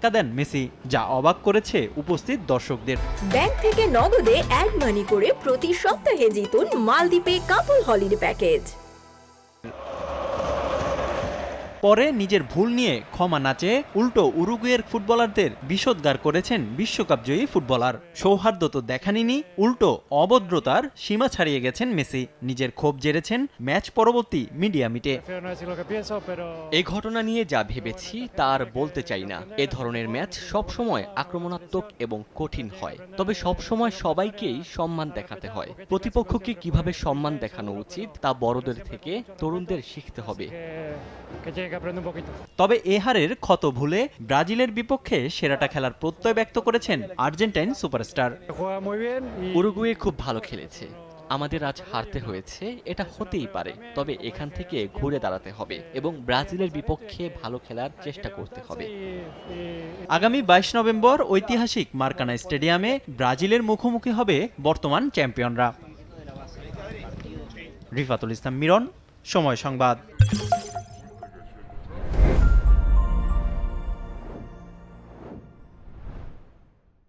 ধাক্কা দেন মেসি, যা অবাক করেছে উপস্থিত দর্শকদের। ব্যাংক থেকে নগদে অ্যাড মানি করে প্রতি সপ্তাহে জিতুন মালদ্বীপে কাপল হলিডে প্যাকেজ। পরে নিজের ভুল নিয়ে ক্ষমা না চেয়ে উল্টো উরুগুয়ের ফুটবলারদের বিষোদ্গার করেছেন বিশ্বকাপজয়ী ফুটবলার। সৌহার্দ্য তো দেখানিনি, উল্টো অভদ্রতার সীমা ছাড়িয়ে গেছেন মেসি। নিজের ক্ষোভ জেরেছেন ম্যাচ পরবর্তী মিডিয়া মিটে। এই ঘটনা নিয়ে যা ভেবেছি তা আর বলতে চাই না। এ ধরনের ম্যাচ সবসময় আক্রমণাত্মক এবং কঠিন হয়, তবে সবসময় সবাইকেই সম্মান দেখাতে হয়। প্রতিপক্ষকে কিভাবে সম্মান দেখানো উচিত তা বড়দের থেকে তরুণদের শিখতে হবে। তবে এ হারের ক্ষত ভুলে ব্রাজিলের বিপক্ষে সেরাটা খেলার প্রত্যয় ব্যক্ত করেছেন আর্জেন্টাইন সুপারস্টার। উরুগুয়ে খুব ভালো খেলেছে, আমাদের আজ হারতে হয়েছে, এটা হতেই পারে। তবে এখান থেকে ঘুরে দাঁড়াতে হবে এবং ব্রাজিলের বিপক্ষে ভালো খেলার চেষ্টা করতে হবে। আগামী 22 নভেম্বর ঐতিহাসিক মার্কানা স্টেডিয়ামে ব্রাজিলের মুখোমুখি হবে বর্তমান চ্যাম্পিয়নরা। রিফাতুল ইসলাম মিরন, সময় সংবাদ।